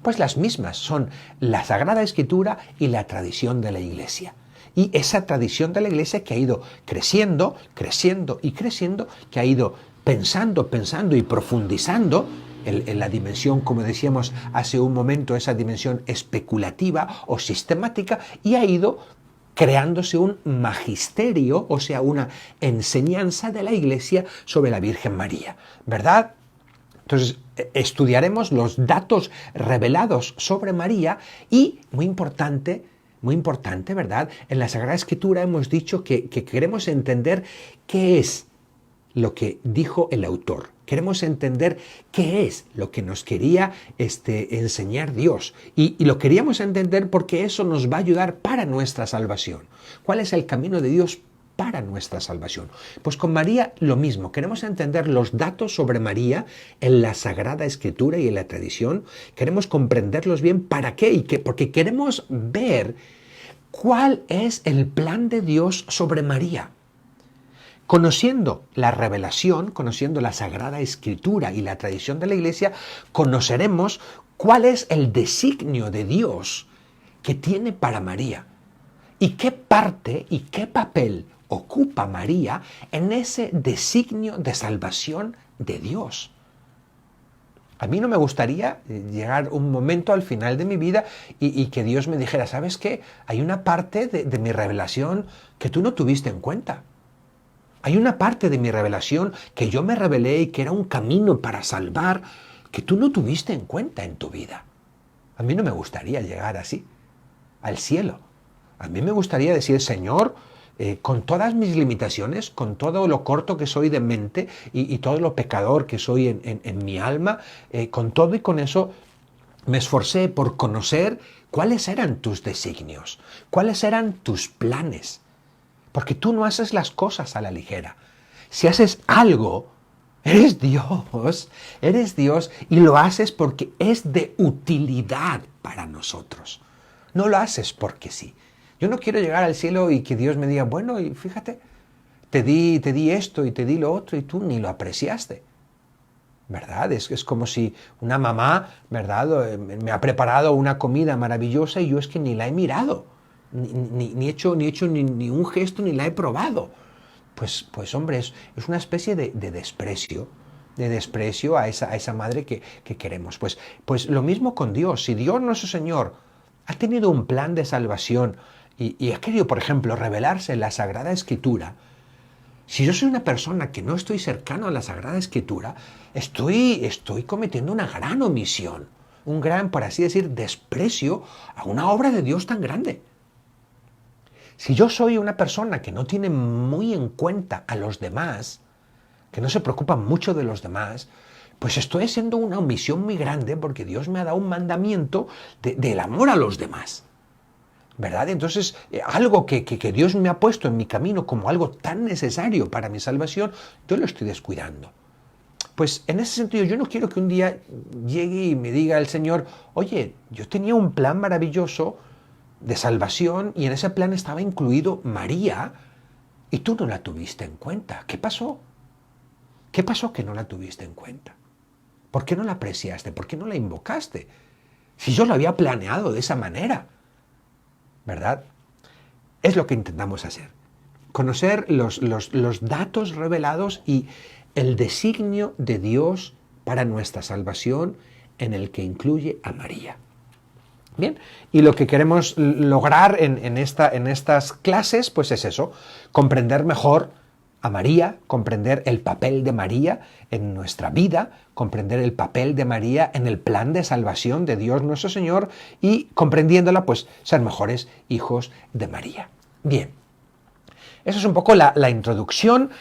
Speaker 1: Pues las mismas, son la Sagrada Escritura y la tradición de la Iglesia. Y esa tradición de la Iglesia que ha ido creciendo, que ha ido pensando y profundizando en la dimensión, como decíamos hace un momento, esa dimensión especulativa o sistemática, y ha ido creándose un magisterio, o sea, una enseñanza de la Iglesia sobre la Virgen María, ¿verdad? Entonces, estudiaremos los datos revelados sobre María y, muy importante, ¿verdad? En la Sagrada Escritura hemos dicho que queremos entender qué es lo que dijo el autor. Queremos entender qué es lo que nos quería enseñar Dios. Y lo queríamos entender porque eso nos va a ayudar para nuestra salvación. ¿Cuál es el camino de Dios para nuestra salvación. Pues con María lo mismo, queremos entender los datos sobre María en la Sagrada Escritura y en la tradición, queremos comprenderlos bien, ¿para qué? Porque queremos ver cuál es el plan de Dios sobre María. Conociendo la revelación, conociendo la Sagrada Escritura y la tradición de la Iglesia, conoceremos cuál es el designio de Dios que tiene para María y qué parte y qué papel ocupa María en ese designio de salvación de Dios. A mí no me gustaría llegar un momento al final de mi vida y que Dios me dijera, ¿sabes qué? Hay una parte de mi revelación que tú no tuviste en cuenta. Hay una parte de mi revelación que yo me revelé y que era un camino para salvar que tú no tuviste en cuenta en tu vida. A mí no me gustaría llegar así, al cielo. A mí me gustaría decir, Señor, con todas mis limitaciones, con todo lo corto que soy de mente y todo lo pecador que soy en mi alma, con todo y con eso me esforcé por conocer cuáles eran tus designios, cuáles eran tus planes. Porque tú no haces las cosas a la ligera. Si haces algo, eres Dios y lo haces porque es de utilidad para nosotros. No lo haces porque sí. Yo no quiero llegar al cielo y que Dios me diga, bueno, y fíjate, te di esto y te di lo otro y tú ni lo apreciaste. ¿Verdad? Es como si una mamá, ¿verdad?, me ha preparado una comida maravillosa y yo es que ni la he mirado, ni he hecho ni un gesto, ni la he probado. Pues hombre, es una especie de desprecio a esa madre que queremos. Pues lo mismo con Dios. Si Dios nuestro Señor ha tenido un plan de salvación y ha querido, por ejemplo, revelarse en la Sagrada Escritura, si yo soy una persona que no estoy cercano a la Sagrada Escritura, estoy cometiendo una gran omisión, un gran, por así decir, desprecio a una obra de Dios tan grande. Si yo soy una persona que no tiene muy en cuenta a los demás, que no se preocupa mucho de los demás, pues estoy haciendo una omisión muy grande porque Dios me ha dado un mandamiento del amor a los demás. ¿Verdad? Entonces, algo que Dios me ha puesto en mi camino como algo tan necesario para mi salvación, yo lo estoy descuidando. Pues en ese sentido, yo no quiero que un día llegue y me diga el Señor, oye, yo tenía un plan maravilloso de salvación y en ese plan estaba incluido María y tú no la tuviste en cuenta. ¿Qué pasó? ¿Qué pasó que no la tuviste en cuenta? ¿Por qué no la apreciaste? ¿Por qué no la invocaste? Si yo lo había planeado de esa manera. ¿Verdad? Es lo que intentamos hacer. Conocer los datos revelados y el designio de Dios para nuestra salvación en el que incluye a María. Bien, y lo que queremos lograr en estas clases, pues es eso, comprender mejor a María, comprender el papel de María en nuestra vida, comprender el papel de María en el plan de salvación de Dios nuestro Señor y comprendiéndola, pues ser mejores hijos de María. Bien, eso es un poco la introducción.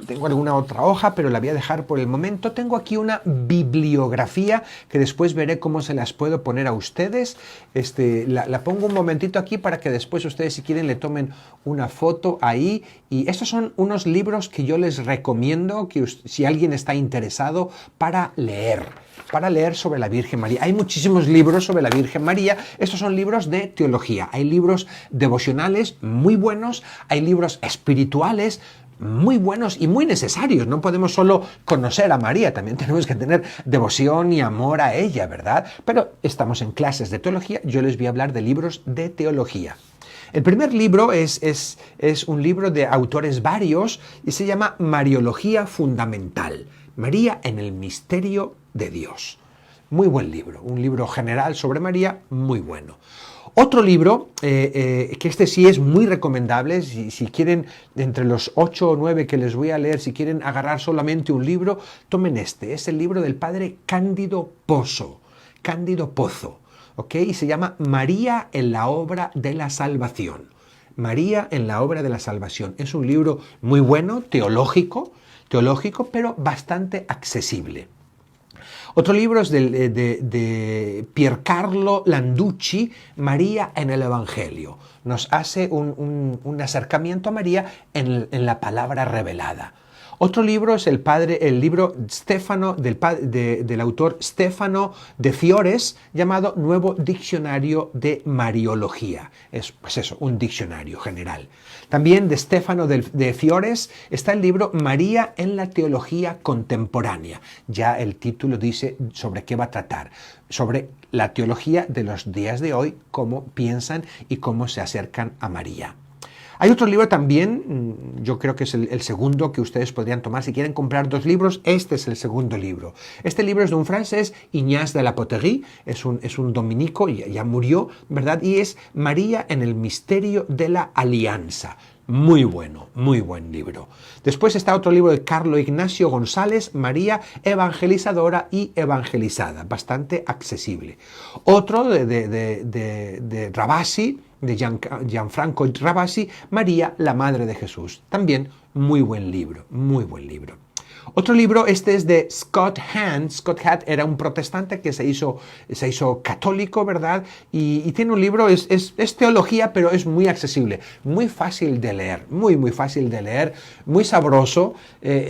Speaker 1: Tengo alguna otra hoja, pero la voy a dejar por el momento. Tengo aquí una bibliografía que después veré cómo se las puedo poner a ustedes. La pongo un momentito aquí para que después ustedes, si quieren, le tomen una foto ahí. Y estos son unos libros que yo les recomiendo que si alguien está interesado para leer sobre la Virgen María. Hay muchísimos libros sobre la Virgen María. Estos son libros de teología. Hay libros devocionales muy buenos, hay libros espirituales muy buenos y muy necesarios. No podemos solo conocer a María, también tenemos que tener devoción y amor a ella, ¿verdad? Pero estamos en clases de teología, yo les voy a hablar de libros de teología. El primer libro es un libro de autores varios y se llama Mariología Fundamental. María en el misterio de Dios. Muy buen libro, un libro general sobre María, muy bueno. Otro libro, que este sí es muy recomendable, si quieren, entre los 8 o 9 que les voy a leer, si quieren agarrar solamente un libro, tomen este. Es el libro del padre Cándido Pozo, ¿ok? Y se llama María en la obra de la salvación. María en la obra de la salvación. Es un libro muy bueno, teológico, pero bastante accesible. Otro libro es de Piercarlo Landucci, María en el Evangelio. Nos hace un acercamiento a María en la palabra revelada. Otro libro es el libro Stefano, del autor Stefano de Fiores, llamado Nuevo Diccionario de Mariología. Es, pues eso, un diccionario general. También de Stefano de Fiores está el libro María en la Teología Contemporánea. Ya el título dice sobre qué va a tratar, sobre la teología de los días de hoy, cómo piensan y cómo se acercan a María. Hay otro libro también, yo creo que es el segundo que ustedes podrían tomar. Si quieren comprar 2 libros, este es el segundo libro. Este libro es de un francés, Ignace de la Poterie, es un dominico, ya murió, ¿verdad? Y es María en el misterio de la alianza. Muy bueno, muy buen libro. Después está otro libro de Carlo Ignacio González, María evangelizadora y evangelizada, bastante accesible. Otro de Rabasi, de Gianfranco Rabasi, María, la Madre de Jesús. También muy buen libro, muy buen libro. Otro libro, este es de Scott Hahn. Scott Hahn era un protestante que se hizo católico, ¿verdad? Y tiene un libro, es teología, pero es muy accesible, muy fácil de leer, muy fácil de leer, muy sabroso,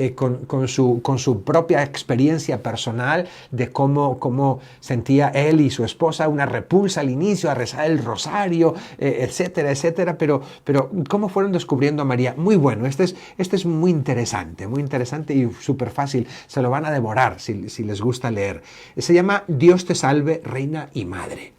Speaker 1: con su propia experiencia personal de cómo sentía él y su esposa una repulsa al inicio a rezar el rosario, etcétera, etcétera, pero cómo fueron descubriendo a María. Muy bueno, este es muy interesante y súper fácil, se lo van a devorar si les gusta leer. Se llama Dios te salve, Reina y Madre.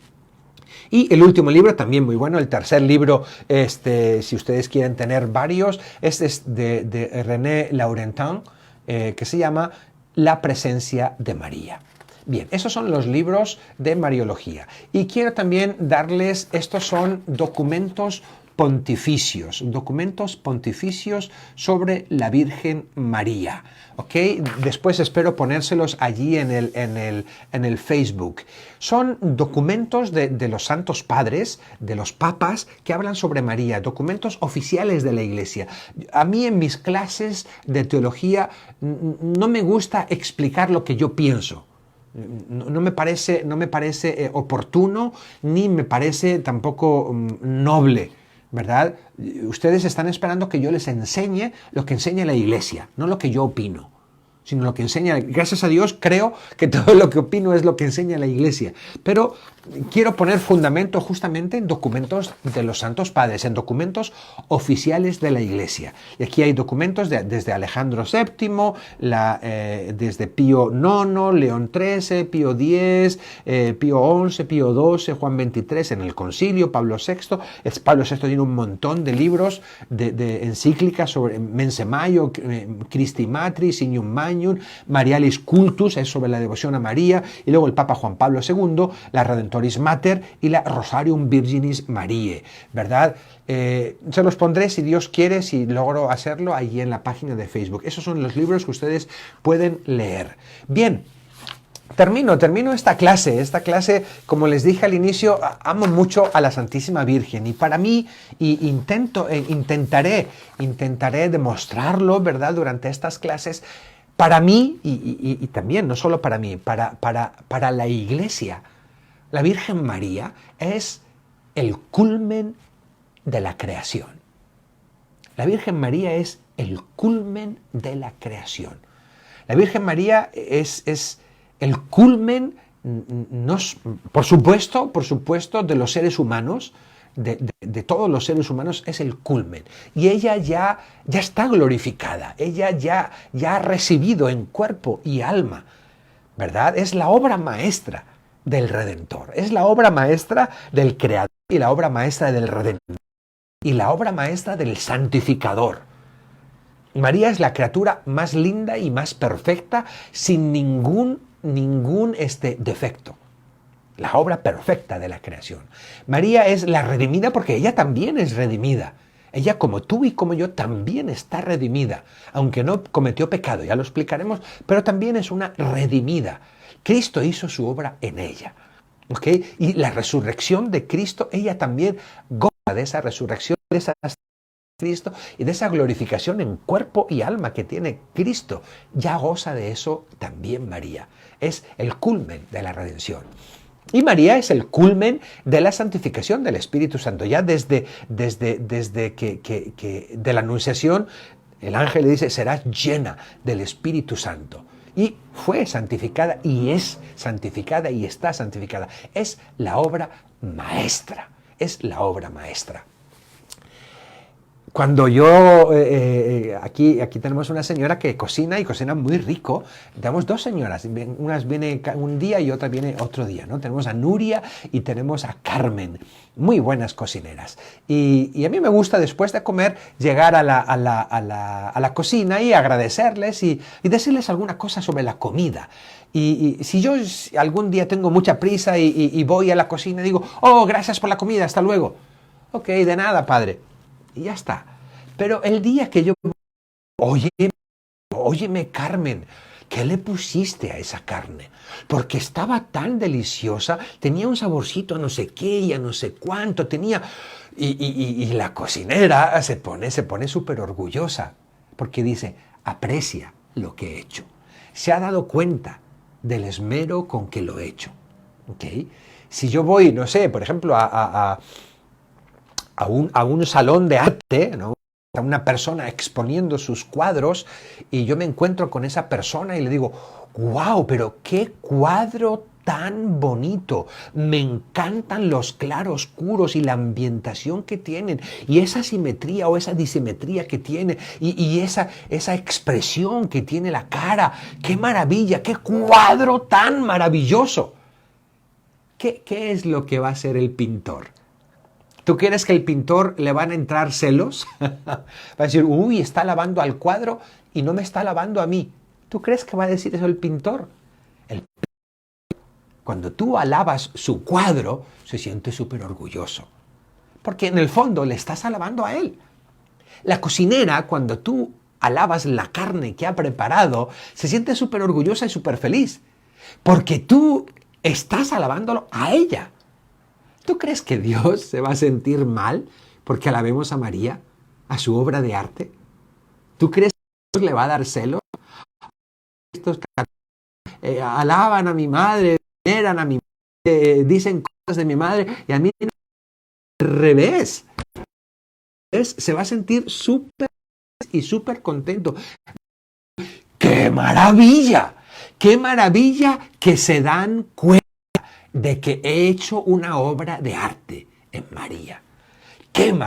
Speaker 1: Y el último libro, también muy bueno, el tercer libro, si ustedes quieren tener varios, es de René Laurentin, que se llama La presencia de María. Bien, esos son los libros de Mariología. Y quiero también darles, estos son documentos pontificios sobre la Virgen María. ¿Ok? Después espero ponérselos allí en el Facebook. Son documentos de los santos padres, de los papas, que hablan sobre María, documentos oficiales de la Iglesia. A mí en mis clases de teología no me gusta explicar lo que yo pienso. No me parece oportuno, ni me parece tampoco noble, ¿verdad? Ustedes están esperando que yo les enseñe lo que enseña la Iglesia, no lo que yo opino, sino lo que enseña. Gracias a Dios creo que todo lo que opino es lo que enseña la Iglesia, pero quiero poner fundamento justamente en documentos de los santos padres, en documentos oficiales de la Iglesia. Y aquí hay documentos desde Alejandro VII, desde Pío IX, León XIII, Pío X, Pío XI, Pío XII, Juan XXIII en el concilio, Pablo VI. Pablo VI tiene un montón de libros, de encíclicas sobre Mense Maio, Christi Matri, Signum Magnum, Marialis Cultus, es sobre la devoción a María, y luego el Papa Juan Pablo II, la Redentoris Mater y la Rosarium Virginis Mariae, ¿verdad? Se los pondré, si Dios quiere, si logro hacerlo, allí en la página de Facebook. Esos son los libros que ustedes pueden leer. Bien. Termino esta clase, como les dije al inicio, amo mucho a la Santísima Virgen, y para mí, intentaré demostrarlo, ¿verdad?, durante estas clases. Para mí, y también, no solo para mí, para la Iglesia, la Virgen María es el culmen de la creación. La Virgen María es el culmen de la creación. La Virgen María es el culmen, por supuesto, de los seres humanos, de todos los seres humanos, es el culmen. Y ella ya está glorificada, ella ya ha recibido en cuerpo y alma, ¿verdad? Es la obra maestra del Redentor, es la obra maestra del Creador y la obra maestra del Redentor y la obra maestra del Santificador. María es la criatura más linda y más perfecta, sin ningún defecto. La obra perfecta de la creación. María es la redimida porque ella también es redimida. Ella, como tú y como yo, también está redimida, aunque no cometió pecado, ya lo explicaremos, pero también es una redimida. Cristo hizo su obra en ella. ¿Ok? Y la resurrección de Cristo, ella también goza de esa resurrección, de esa Cristo y de esa glorificación en cuerpo y alma que tiene Cristo. Ya goza de eso también María. Es el culmen de la redención. Y María es el culmen de la santificación del Espíritu Santo. Ya desde que de la Anunciación, el ángel le dice, serás llena del Espíritu Santo. Y fue santificada y es santificada y está santificada. Es la obra maestra. Es la obra maestra. Cuando yo, aquí tenemos una señora que cocina y cocina muy rico. Tenemos dos señoras, unas viene un día y otra viene otro día, ¿no? Tenemos a Nuria y tenemos a Carmen, muy buenas cocineras. Y a mí me gusta después de comer llegar a la cocina y agradecerles y decirles alguna cosa sobre la comida. Y si yo algún día tengo mucha prisa y voy a la cocina y digo, oh, gracias por la comida, hasta luego. Ok, de nada, padre. Y ya está. Pero el día que yo... Óyeme, Carmen, ¿qué le pusiste a esa carne? Porque estaba tan deliciosa, tenía un saborcito a no sé qué y a no sé cuánto, tenía... Y la cocinera se pone súper orgullosa, porque dice, aprecia lo que he hecho. Se ha dado cuenta del esmero con que lo he hecho. ¿Okay? Si yo voy, no sé, por ejemplo, a un salón de arte, ¿no? A una persona exponiendo sus cuadros y yo me encuentro con esa persona y le digo, wow, pero qué cuadro tan bonito, me encantan los claroscuros y la ambientación que tienen y esa simetría o esa disimetría que tiene y esa expresión que tiene la cara, qué maravilla, qué cuadro tan maravilloso. ¿Qué es lo que va a hacer el pintor? ¿Tú crees que el pintor le van a entrar celos? Va a decir, uy, está alabando al cuadro y no me está alabando a mí. ¿Tú crees que va a decir eso el pintor? Cuando tú alabas su cuadro, se siente súper orgulloso. Porque en el fondo le estás alabando a él. La cocinera, cuando tú alabas la carne que ha preparado, se siente súper orgullosa y súper feliz. Porque tú estás alabándolo a ella. ¿Tú crees que Dios se va a sentir mal porque alabemos a María, a su obra de arte? ¿Tú crees que Dios le va a dar celos? Estos alaban a mi madre, veneran a mi madre, dicen cosas de mi madre y a mí al revés. Se va a sentir súper y súper contento. ¡Qué maravilla! ¡Qué maravilla que se dan cuenta de que he hecho una obra de arte en María! ¡Qué maravilla!